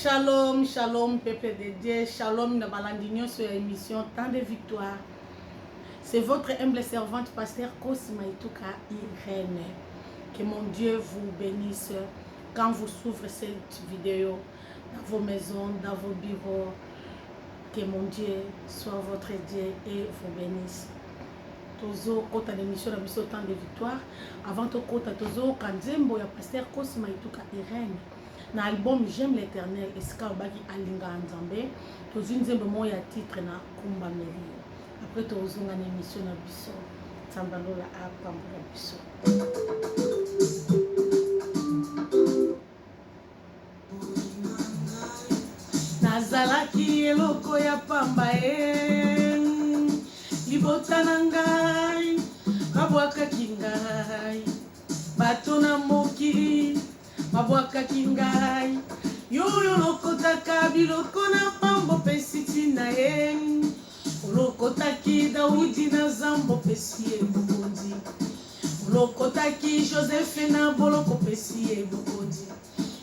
Shalom, shalom, peuple de Dieu, shalom, na balandignon sur l'émission Temps de Victoire. C'est votre humble servante, pasteur Cosima Ituka Irène. Que mon Dieu vous bénisse quand vous s'ouvrez cette vidéo dans vos maisons, dans vos bureaux. Que mon Dieu soit votre Dieu et vous bénisse. Tozo kota l'émission na biso Temps de Victoire. Avant to kota tozo kanzembo ya pasteur Cosima Ituka Irène. Na album J'aime l'éternel eska obaki alinga nzambe tozi nzembo mo ya titre na kumba meli après tozonga na émission na biso tsambalola apambola biso nazalaki eloko ya pamba libota na ngai babwakaki ngai bato na mokili mabwakaki ngai yoyo lokotaka biloko na pambo pesi tina ye olokotaki Daudi na zambo pesi ye bokondi olokotaki Joseph na boloko pesi ye bokondi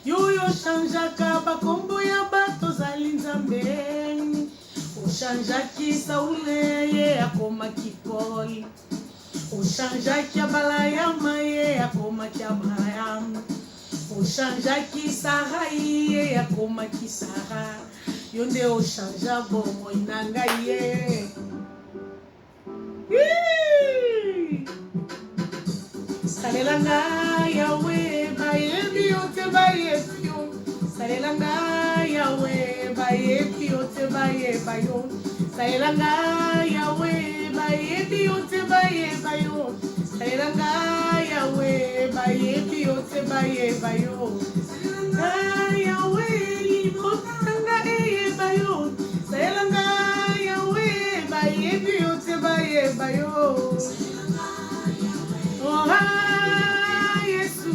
yoyo changeaka bakombo ya bato zali nzambe ochangeaki Saule ye akomaki Paul ochangeaki Abalayama ye akomaki Abraham ochangeaki Sarai ye akomaki Sara yo nde ochangea bomoi na ngai ye salela ngai yawe bayebi yo te bayebi yo salela ngai yawe bayebi yo te bayeba yo salela ngai yawe bayebi yo te bayeba yo salela ngai yawe bayebi yo te bayeba yo ngai yawe libotanga eyeba yo salela ngai yawe bayebi yo te bayeba yo oh Yesu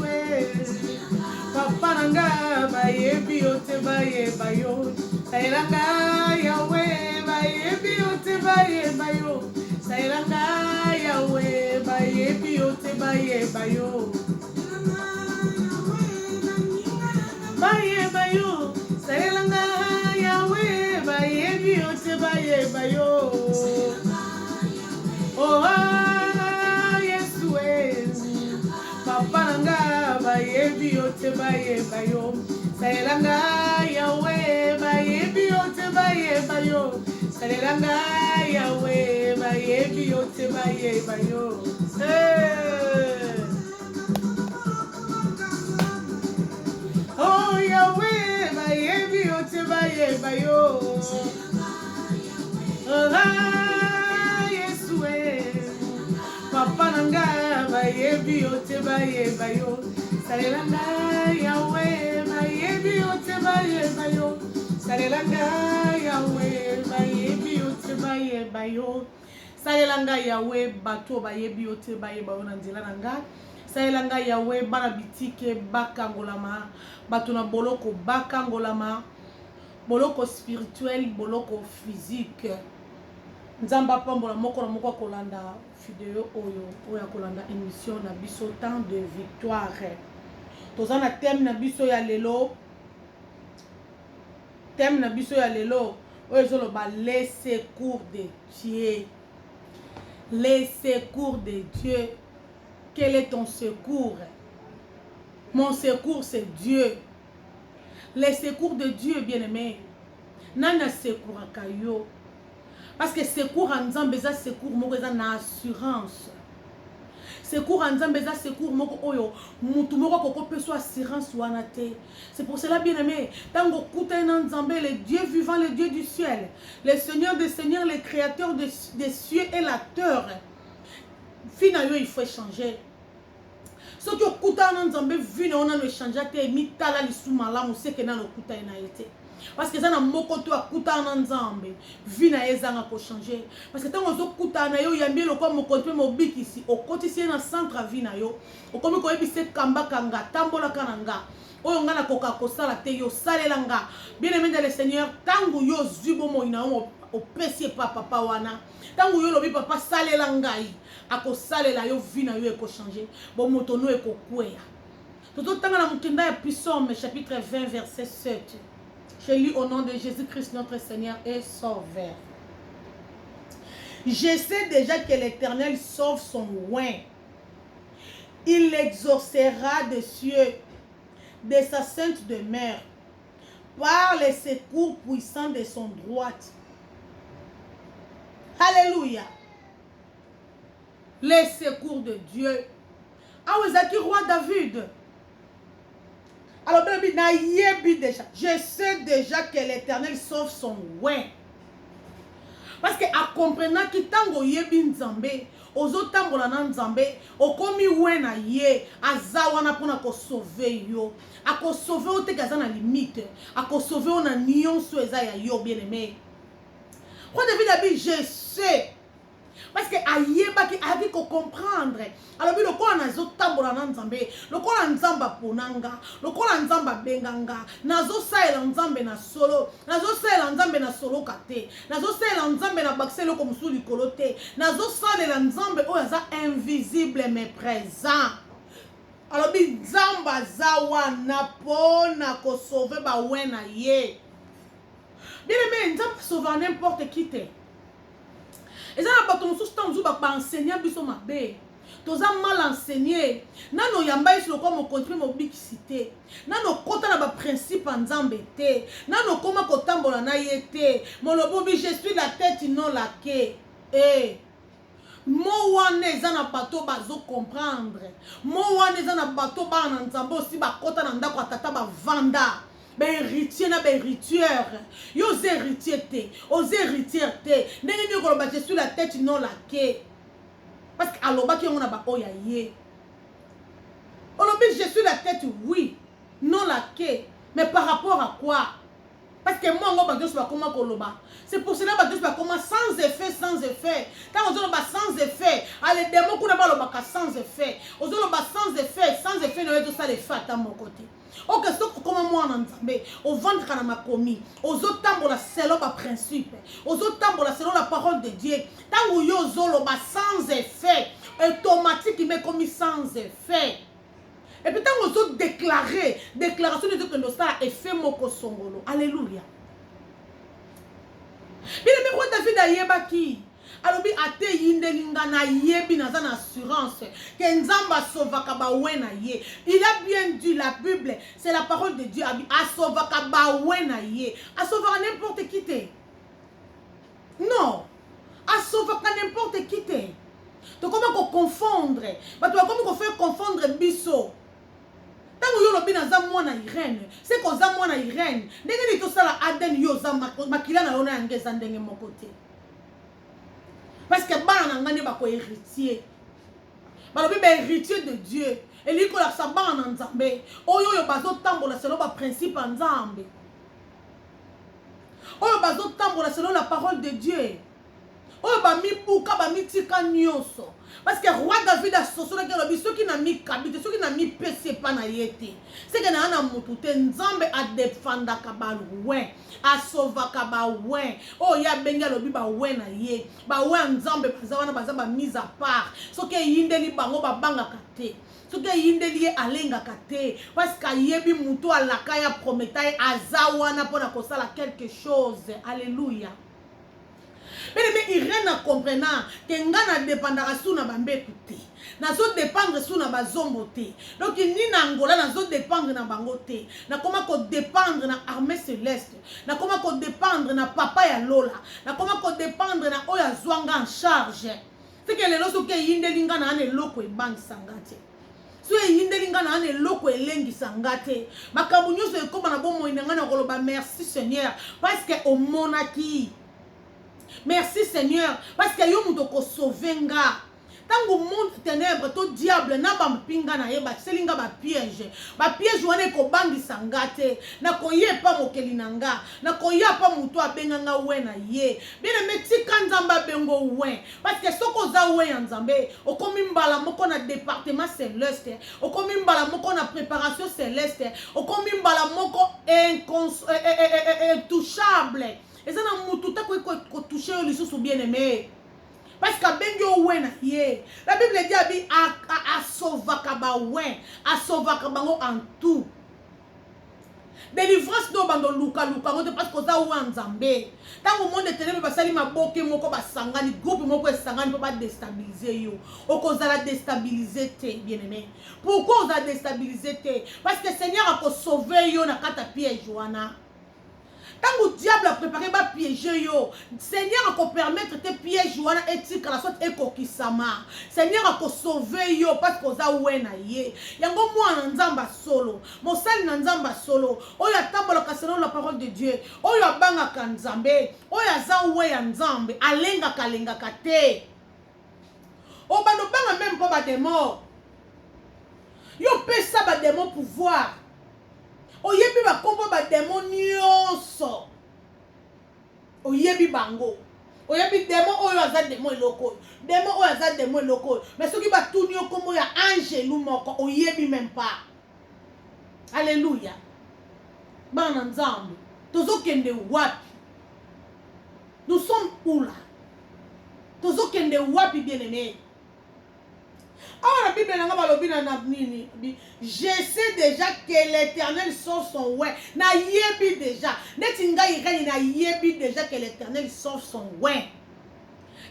papa nanga bayebi yo te bayeba yo salela ngai yawe bayebi yo te bayeba yo salela ngai yawe bayebi yo te bayeba yo bayeba yo salela ngai yawe bayebi yo te bayeba yo oh Yesu papa nanga bayebi yo te bayeba yo salela ngai yawe bayebi yo te bayeba yo salela ngai yawe bayebi yo te bayeba yo oh Yahweh bayebi yo te bayeba yo Yesu papa nanga bayebi yo te bayeba yo salela ngai Yahweh bayebi yo te bayeba yo salela ngai Yahweh bayebi yo te bayeba yo salela ngai Yahweh bato bayebi yo te bayeba yo na nzela na ngai salela ngai Yahweh bana bitike bakangolama bato na boloko bakangolama boloko spirituel boloko physique nzamba pambola moko na moko kolanda video oyo kolanda émission na biso Temps de Victoire toza na thème na biso ya lelo oyo ezoloba les secours de Dieu. Les secours de Dieu. Quel est ton secours? Mon secours c'est Dieu. Les secours de Dieu, bien-aimé. Nana secours à Kayo. Parce que secours en Nzambe, ça secours moko na assurance. Secours en Nzambe, ça secours moko oyo mutu moko koko peso assurance wana te. C'est pour cela, bien-aimé, tango kuta na Nzambe, le Dieu vivant, le Dieu du ciel, le Seigneur des seigneurs, le créateur des cieux et la terre. Finalement, il faut changer. Ce qui est kuta na Nzambe, vino on a le changer te mitala lisuma la mo seke na no kuta na été. Parce que ça na moko to akuta na Nzambe vina ezanga ko changer parce que tango zo kuta na yo yambi lokwa mokonto mobiki ici okotisi na centre vina yo okomi ko ebise kamba kanga tambola kananga oyo ngana koka ko sala te yo salela nga bien aimé dans le Seigneur tango yo zubo mo ina o pesi papa wana tango yo lobi papa salela ngai ako salela yo vina yo eko changer bon moto no eko kweya toto tanga na mutenda ya Psaume chapitre 20 verset 7. Je lis au nom de Jésus-Christ, notre Seigneur et Sauveur. Je sais déjà que l'Éternel sauve son oint. Il l'exaucera des cieux, de sa sainte demeure, par les secours puissants de son droite. Alléluia. Les secours de Dieu. Ah oui, c'est qui roi David? Alors, je sais déjà que l'Éternel sauve son oint. Parce que à comprenant que tango yebi nzambe, ozo tambola na nzambe, okomi wena ye, azawana pona ko sauver yo. Ako sauver o te kaza na limite, ako sauver o na nyonso eza ya yo bien aimé. Quand David a dit je sais, parce que ayeba ki a dit ko comprendre. Alors bi lokola nazo tambola na nzambe, lokola nzamba ponanga, lokola nzamba benganga, nazo saela nzambe na solo, nazo saela nzambe na solo kate, nazo saela nzambe na bakselo comme sous likolote, nazo saela nzambe o yaza invisible mais présent. Alors bi nzamba zawa na pona ko sauver ba wena ye. Bien aimé, nzamba sauver n'importe qui te. Et ça n'a pas ton sous ba enseigner biso mabe. Toza mal enseigné. Nano yamba iso comme au contre mo bikisité. Nano kota na ba principe nzambe te. Nano koma ko tambola na yete. Molobo bi je suis la tête non la queue. Eh. Mo wane eza na bato bazo comprendre. Mo wane eza na bato ba na nzambe aussi ba kota na ndako atata ba vanda. Ben héritier na ben héritière. Yo héritier te. Aux héritières te. Ndenge ni ko ba je suis la tête non la queue. Parce que aloba ki on a ba oya ye. Olobi je suis la tête oui, non la queue. Mais par rapport à quoi? Parce que moi on va dire comment koloba. C'est pour cela que je vais comment sans effet sans effet. Quand on dit sans effet, allez démons qu'on a pas le sans effet. On dit sans effet ne veut ça les fait à mon côté. Ok, c'est comme moi en Nzambe, au ventre quand on m'a commis, aux autres temps la selon ma principe, aux autres temps la selon la parole de Dieu. Tant où yo zolo sans effet, automatique il m'est commis sans effet. Et puis tant aux autres déclarer, déclaration de Dieu que nous ça effet moko songolo. Alléluia. Bien aimé, roi David a yebaki. Alobi ate yindelinga na yebi na zan assurance que nzamba sauvaka ba wena ye. Il a bien dit la Bible, c'est la parole de Dieu a sauvaka ba wena ye. A sauvaka n'importe qui te. Non. A sauvaka n'importe qui te. Donc comment confondre? Bah tu vas comment faire confondre biso. Tango yo lobi na za mwana Irene, c'est ko za mwana Irene. Ndenge ni to sala Aden yo za makila na yona yangeza ndenge mokote. Parce que bana ngani ba ko héritier. Ba lobi ba héritier de Dieu. Et lui ko la sa bana nzambe. Oyo yo bazo tambola selon ba principe nzambe. Oyo bazo tambola selon la parole de Dieu. Oyo ba mi buka ba mi tika nyonso. Parce que roi David a sosolaki lobi soki na mi kabite soki na mi pese pa na yete. C'est que na mutu te nzambe a defendaka ba loin, a sauvaka ba loin. Oh ya benga lobi ba loin na ye. Ba loin nzambe bazawana bazaba mise à part. Soki yindeli bango ba bangaka te. Soki yindeli alengaka te. Parce que yebi mutu alaka ya prometai azawana pona kosala quelque chose. Alléluia. Mais Irène a comprenant que ngana dépendra sous na bambe écouter. Nazo dépendre sous na bazombo te. Donc ni na Angola nazo dépendre na bango te. Na comment ko dépendre na armée céleste. Na comment ko dépendre na papa ya Lola. Na comment ko dépendre na oya zwanga en charge. C'est que les loso ke yindelinga na ane loko e bang sangate. So yindelinga na ane loko e lengi sangate. Makabu nyuso e koma na bomo inanga na koloba merci Seigneur parce que au monaki. Merci Seigneur parce que yo muto ko sauvenga. Tango monde ténèbres to diable na ba mpinga na yeba selinga ba piège. Ba piège wane ko bangi sangate na ko ye pa mokeli nanga. Na ko ya pa muto abenga nga wena ye. Bien aimé tika nzamba bengo wen parce que soko za wen nzambe okomi mbala moko na département céleste. Okomi mbala moko na préparation céleste. Okomi mbala moko intouchable. Et ça n'a mututa ko toucher les sous bien aimé. Parce que bengo wena ye. La Bible dit abi a sauvaka ba wen, a sauvaka bango en tout. délivrance no bando luka ngote parce que za wa nzambe tango monde ténèbre basali maboke moko basangani groupe moko esangani po ba déstabiliser yo okozala déstabiliser te bien aimé. Pourquoi oza déstabiliser te? Parce que Seigneur a ko sauver yo na kata piège wana. Quand le diable a préparé ba piéger yo, Seigneur a ko permettre tes pièges wana etika la sorte ekokisama. Seigneur a ko sauver yo parce que oza wena ye. Yango mwana nzamba solo, mosali na nzamba solo. Oyo atambola selon la parole de Dieu. Oyo abanga ka nzambe, oyo aza we ya nzambe, alenga kalenga kate. O bano banga même pas ba démon. Yo pesa ba démon pouvoir. Oyebi ba kombo ba démon nyonso. Oyebi bango. Oyebi démon oyo aza démon eloko. Démon oyo aza démon eloko. Mais soki ba tuni yo kombo ya angelu moko oyebi même pas. Alléluia. Bana nzambe. Tozo kende wapi? Nous sommes où là? Tozo kende wapi bien aimé? Ah, la Bible je sais déjà que l'Éternel sauve son ouais. Na yebi déjà. Netinga irene na yebi déjà que l'Éternel sauve son ouais.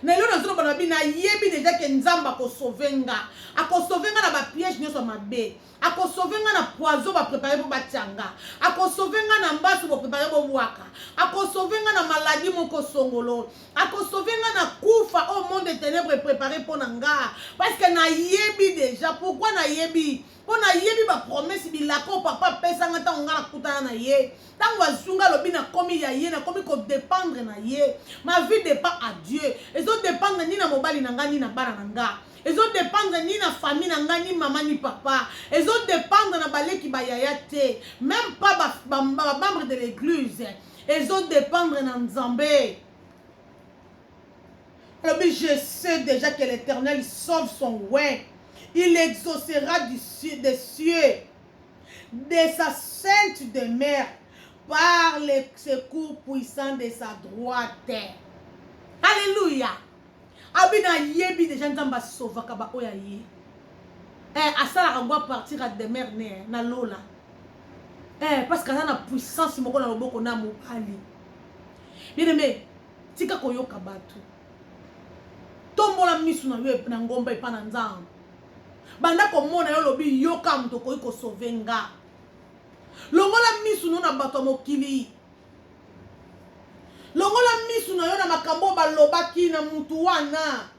Na yo nazo ba na yebi déjà que nzamba ko sauvenga. Ako sauvenga na ba piège nyoso mabe. Ako sauvenga na poison ba préparer pour batianga. Ako sauvenga na mbasu ba préparer pour waka. Ako sauvenga na maladie moko songolo. Ako sauvenga na kufa au monde des ténèbres préparé pour nanga. Parce que na yebi déjà. Pourquoi na yebi? Pour na yebi ba promesse bilako papa pesa ngata ngala kutana na ye. Tango azunga lobi na komi ya ye na komi ko dépendre na ye. Ma vie dépend à Dieu. Et zo dépendre ni na mobali nanga ni na bana nanga. Ils ont dépendre ni na famille nanga ni maman ni papa. Ils ont dépendre na baleki bayaya te. Même pas membre de l'église. Ils ont dépendre na Nzambe. Alors je sais déjà que l'Éternel sauve son ouais. Il exaucera des cieux de sa sainte demeure par les secours puissants de sa droite. Alléluia. Abina yebi déjà nzamba sauva kaba oya ye. Asala ngwa partir à demeure ne na lola. Parce que na puissance moko na loboko na mobali. Bien aimé, tika koyoka batu. Tombola misu na yo na ngomba epa na nzamba. Banda komona yo lobi yoka mto ko sauvenga. Longola misu no na bato mokili. Longola misu na yo na makambo balobaki na mutu wana.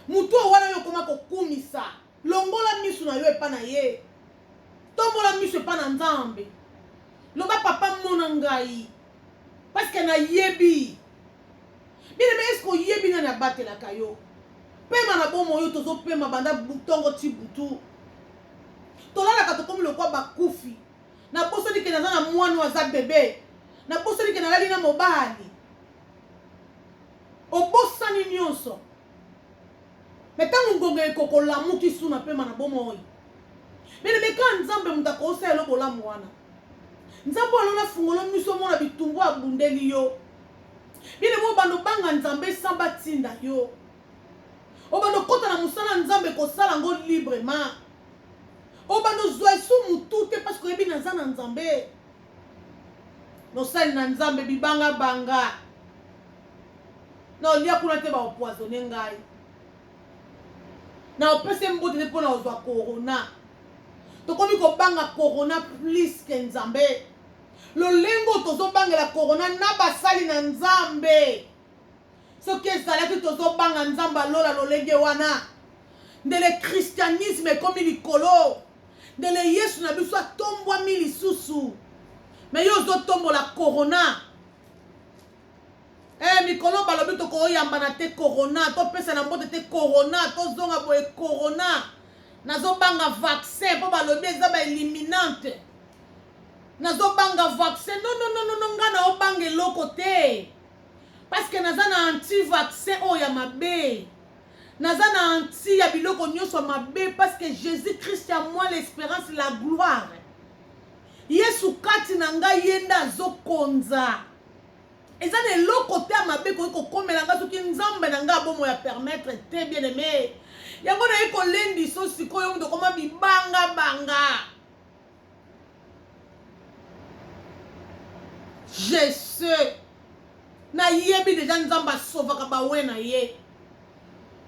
Mutu wana yo koma kokumisa. Longola misu na yo epa na ye. Tombola misu epa na nzambe. Loba papa mona ngai. Parce que na yebi. Bien aimé, est-ce que yebi na batela kayo? Pema na bomo yo tozo pema banda butongo ti butu. Tolala ka to komi lokwa bakufi. Na boso di ke na na mwana wa za bébé. Na boso di ke na lali na mobali. Obosani nyonso. Metango ngonge koko lamu ki suna pema na bomo yo. Mene meka nzambe mutako oselo bolamu wana. Nzambe alona fungolo miso mona bitumbu abundeli yo. Bine mo bando banga nzambe samba tinda yo. Obando kota na musala nzambe ko sala ngo librement. Obando zwa su mutu te parce que yebi na zana nzambe. No sali na nzambe bibanga banga. No lia kuna te ba opoisonner ngai. Na opese mbote te pona ozwa corona. To komi ko banga corona plus que nzambe. Lolengo tozo banga la corona na basali na nzambe. Ce qui est salé que tozo banga nzamba lola lolenge wana. De le christianisme comme likolo. De le yesu na biso tombwa mili susu. Mais yo zo tombo la corona. Mikolo balobi to ko yamba na te corona, to pesa na mbote te corona, to zonga boye corona. Nazo banga vaccin po balobi ezaba éliminante. Nazo banga vaccin. Non, ngana o bange loko te. Parce que naza na anti-vaccin o ya mabe. Naza na anti ya biloko nyonso mabe parce que Jésus-Christ a moi l'espérance la gloire. Yesu kati na ngai yenda zo konza. Eza ne loko te mabe ko komela nga soki nzambe na nga bomo ya permettre te bien aimé. Yango na eko lendi so sikoyo ndo koma bibanga banga. Je sais. Na yebi déjà nzamba sauvaka ba we na ye.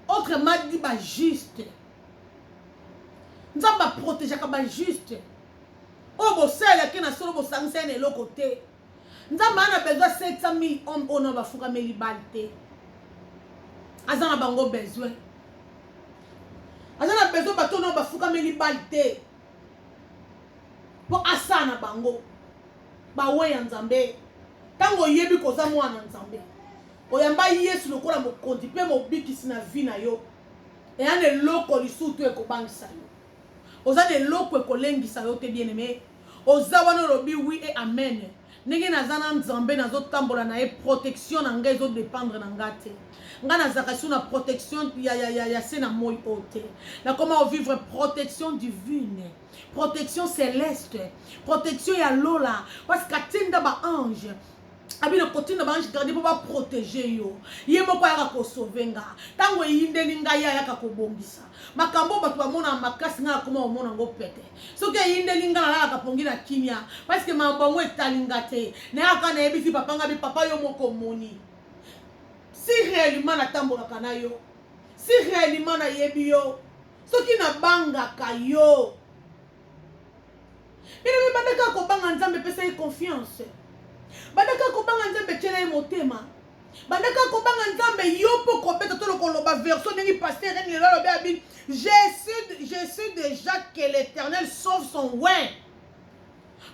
Autrement dit ba juste. Nzamba protégeaka ba juste. O bo sele ki na solo bo sangse ne l'autre côté. Nzamba ana besoin 700 000 hommes on ba fuka meli balte. Azana bango besoin. Azana besoin bato no ba fuka meli balte. Po asana bango. Ba we ya Nzambe. Tango yebi koza mwana Nzambe. Oyamba Yesu lokola mokonzi pe mobikisi na vie na yo. E ane loko lisutu ekobangisa yo. Oza de loko ekolengisa yo te bien aimé. Oza wana lobi oui et amen. Ndenge nazana Nzambe nazo tambola na e protection na nga ezo dépendre na nga te. Nga nazaka sur na protection ya se na moi ote. Na comment vivre protection divine. Protection céleste. Protection ya lola. Parce qu'atinda ba ange. Abi le côté na bange garder pour pas protéger yo. Ye moko ya ko sauver nga. Tango yinde ninga ya ka ko bongisa. Makambo batu ba mona makasi nga koma mona ngo pete. Soki yinde ninga na ka pongira kimia parce que mambongo etalinga te. Na aka na ebisi papa nga bi papa yo moko moni. Si réellement na tambola kana yo. Si réellement na yebi yo. Soki na banga ka yo. Bino bandaka ko banga Nzambe pesa confiance. Bandaka ko banga Nzambe tshela ye motema. Bandaka ko banga Nzambe yo po kopeta to lokoloba version ngi pasteur ngi lelo be abin. Je sais déjà que l'Éternel sauve son oin.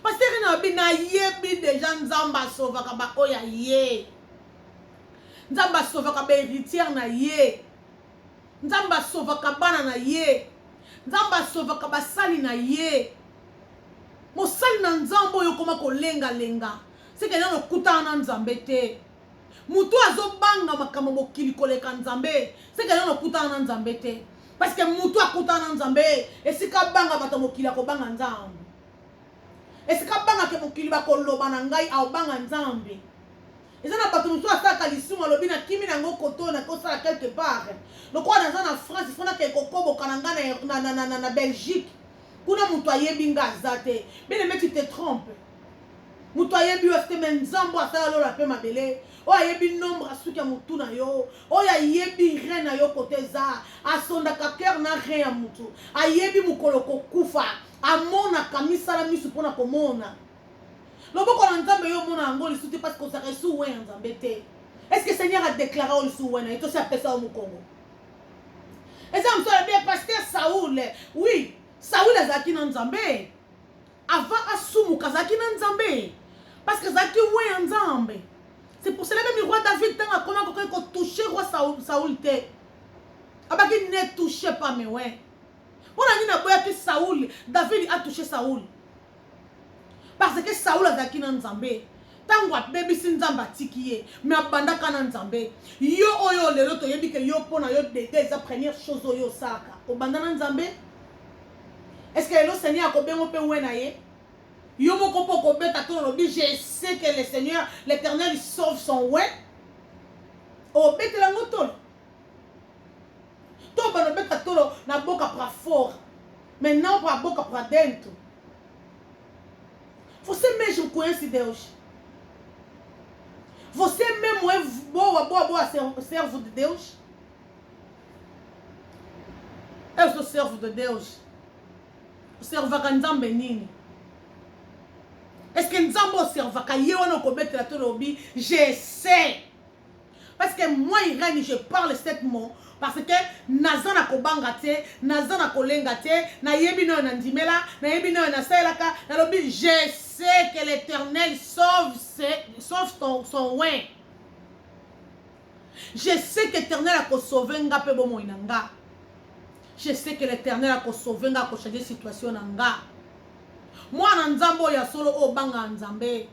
Pasteur na abin na yebi déjà Nzamba sauva ka ba oya ye. Nzamba sauva ka ba héritière na ye. Nzamba sauva ka bana na ye. Nzamba sauva ka ba sali na ye. Mo sali na Nzambo yo koma ko lenga lenga. C'est que nous écoutons dans Nzambe te. Mutu azobanga makambo mokili koleka Nzambe. C'est que nous écoutons dans Nzambe te. Parce que mutu akuta dans Nzambe et si ka banga bato mokili ko banga Nzambe. Et si ka banga ke mokili ba ko loba na ngai au banga Nzambe. Et ça na bato mutu asaka lisuma lobi na kimi na ngo koto na ko sala quelque part. Donc on dans en France, il faut na ke kokobo kananga na Belgique. Kuna mutu ayebi nga azate. Bien mais tu te trompes. Mutu ayebi ofte men Nzambo asala lola pe mabele. O ayebi nombre asuki ya mutu na yo. O ayebi rein na yo kote za. Asonda ka cœur na rein ya mutu. Ayebi mukolo kokufa. Amona kamisala misu pona komona. Loboko na Nzambe yo mona ngo lisuti parce que ça reçu ouais Nzambe te. Est-ce que Seigneur a déclaré au lisuti ouais na ito sa pesa au Congo? Et ça me soit bien pasteur Saoul. Oui, Saoul azaki na Nzambe. Avant asumu kazaki na Nzambe. Parce que Zaki ouais Nzambe. C'est pour cela que le roi David t'a comment qu'on touché roi Saoul te. Abaki ne touché pas mais ouais. On a dit na boya que Saoul, David a touché Saoul. Parce que Saoul a Zaki na Nzambe. Tangwa baby si Nzamba tikiye, mais abanda kana Nzambe. Yo oyo lelo to yebi que yo pona yo des premières choses oyo saka. Obanda na Nzambe. Est-ce que le Seigneur a bien open ouais na ye? Je sais que le Seigneur, l'Éternel, sauve son ouin. Oh, bête la moto. Toi, ben, bête tolo, na boca pra fora. Maintenant, pra boca pra dentro. Você mesmo conhece Deus. Você mesmo é boa servo de Deus. Eu sou servo de Deus. Servo a Nzambe nini. Est-ce que Nzambo serva kayewana ko betela to lobi? Je sais. Parce que moi Irène je parle cette mot parce que nazana ko bangate, nazana ko lengate, na yebi no na ndimela, na yebi no na selaka, na lobi je sais que l'Éternel sauve son oin. Je sais que l'Éternel a ko sauver nga pe bomo inanga. Je sais que l'Éternel a ko sauver nga ko changer situation nanga. Moi, Nzambo ya solo o banga Nzambe.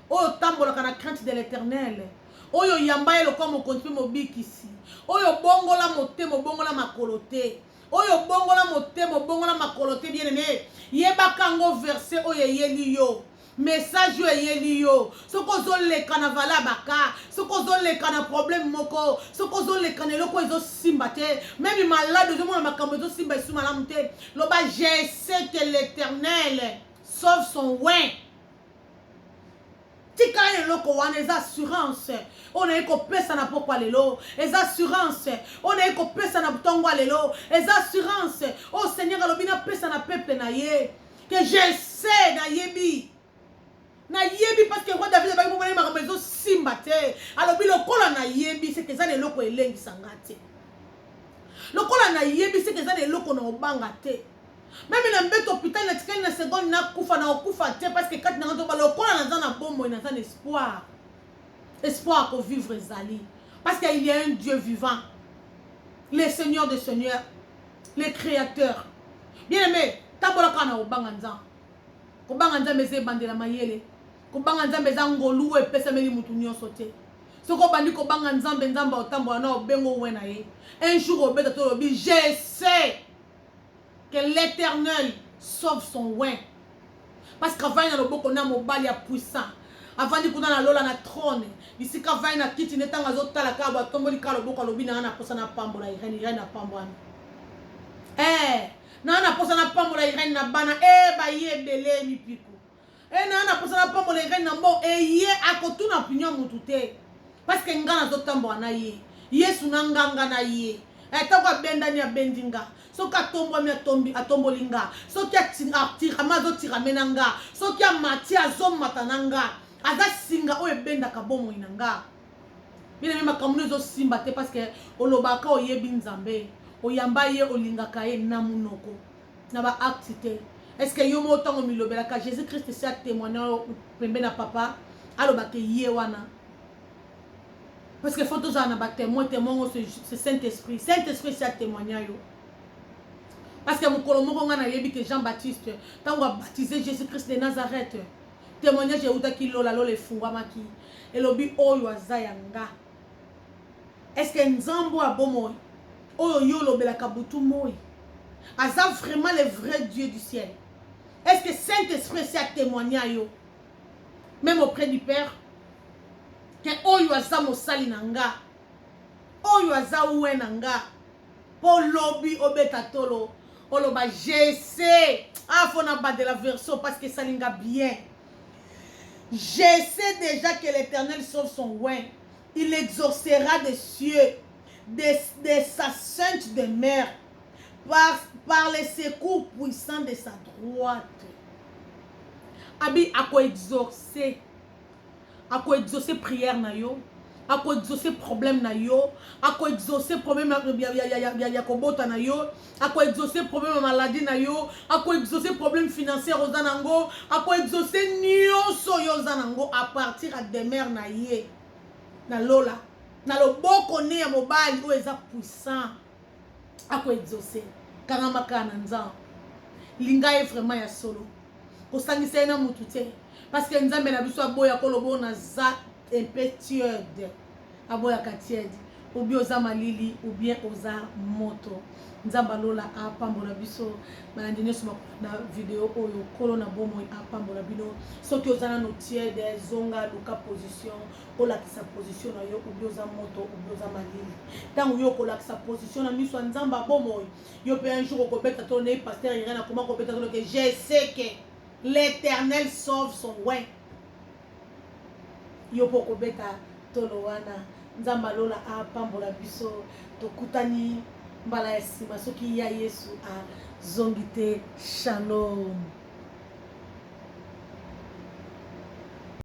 O tambola kana crainte de l'Éternel. Oyo yambaye lo comme continue mobikisi. Oyo bongola motemo bongola makolote. Oyo bongola motemo bongola makolote bien aimé. Yeba kango verset oyo yeli yo. Message yo yeli yo. Soko zo le kana vala baka. Soko zo le kana problème moko. Soko zo le kana loko ezo simbate. Même malade zo mona makambo ezo simba isu malamute. Loba je sais que l'Éternel sauve son oin. tika eloko wana eza assurance on a kopesa na pokwa lelo eza assurance on a kopesa na butongo lelo eza assurance oh Seigneur alobi na pesa na peuple na ye que je sais na yebi parce que roi David ba ko mona makambo simba te alobi lokola na yebi c'est que ça eloko elengi sanga te lokola na yebi c'est que ça eloko na obanga te. Même dans un hôpital, il y a une seconde, parce que quand on a un bon il y a un espoir. Espoir pour vivre Zali. Parce qu'il y a un Dieu vivant. Le Seigneur des Seigneurs. Le Créateur. Bien aimé, tabola kana obanganza. Kobanganza meze bandela mayele. Kobanganza meza ngolu e pesa meli mutu nyonso te. Soko bandi kobanganza benzamba otambo na obengo wena ye. Un jour au bête to lobi, je sais que l'Éternel sauve son oin. Parce qu'avant il y a le beau qu'on a mobile puissant. Avant il y a lola na trône. Ici qu'avant il y a kiti n'étant à zota la caba tombe li kalo boko lobi na posa na pambola irene na pamboana. Na posa na pambola irene na bana ba ye belé mi piku. Na posa na pambola irene na mbo ye akotuna pinyo mutute. Parce que ngana zota mbona ye. Yesu nganga na ye. Etaka benda ni abendinga. So ka tombo mi atombi atombolinga. So ki atira mazo tira menanga. So ki amati azom matananga. Aza singa o ebenda ka bomo inanga. Bina mi makamuno zo simba te parce que olobaka oyebi nzambe. Oyamba ye olingaka ye na munoko. Na ba acte. Est-ce que yo mo tongo mi lobelaka Jésus Christ c'est à témoigner pembe na papa alobaka ye wana. Parce que faut tous en avoir témoin c'est Saint-Esprit. Saint-Esprit c'est à témoigner. Parce que mon colombo a dit que Jean-Baptiste, quand on a baptisé Jésus-Christ de Nazareth, témoignage est où qui lola le fungwamaki et lobi oyo azayanga. Est-ce que Nzambo a bon moi? Oyo yo lobela kabutu moi. Aza vraiment le vrai Dieu du ciel. Est-ce que Saint-Esprit c'est à témoigner yo? Même auprès du Père? Que oyo aza mosali nanga oyo aza uwe nanga po lobi obeta tolo oloba je sais fona ba de la version parce que ça linga bien. Je sais déjà que l'Éternel sauve son oin. Il exaucera des cieux de sa sainte demeure par les secours puissants de sa droite. Abi ako exaucer à quoi exaucer prière na yo, à quoi exaucer problème na yo, à quoi exaucer problème ya kobota na yo, à quoi exaucer problème maladie na yo, à quoi exaucer problème financier aux anango, à quoi exaucer nyonso yo zanango à partir à demeure na ye na lola na loboko ne ya mobali o eza puissant à quoi exaucer karama kana nzan linga est vraiment ya solo ko sangisa na mutu te. Parce que Nzambe na biso aboya kolobo na za impétueux aboya katiedi ou bien oza malili ou bien oza moto. Nzamba lola apambola biso bandine suma na vidéo oyo kolo na bomo apambola bino soki oza na notiede zonga luka position ola sa position na yo ou bien oza moto ou bien oza malili tango yo kola sa position na miso Nzamba bomo yo pe un jour ko beta to ne pasteur irena comment ko beta que je sais que l'Éternel sauve son oin. Yopo kobeta tolowana Nzamba lola apambola biso tokutani mbala ya sima soki ya Yesu a zongite shalom.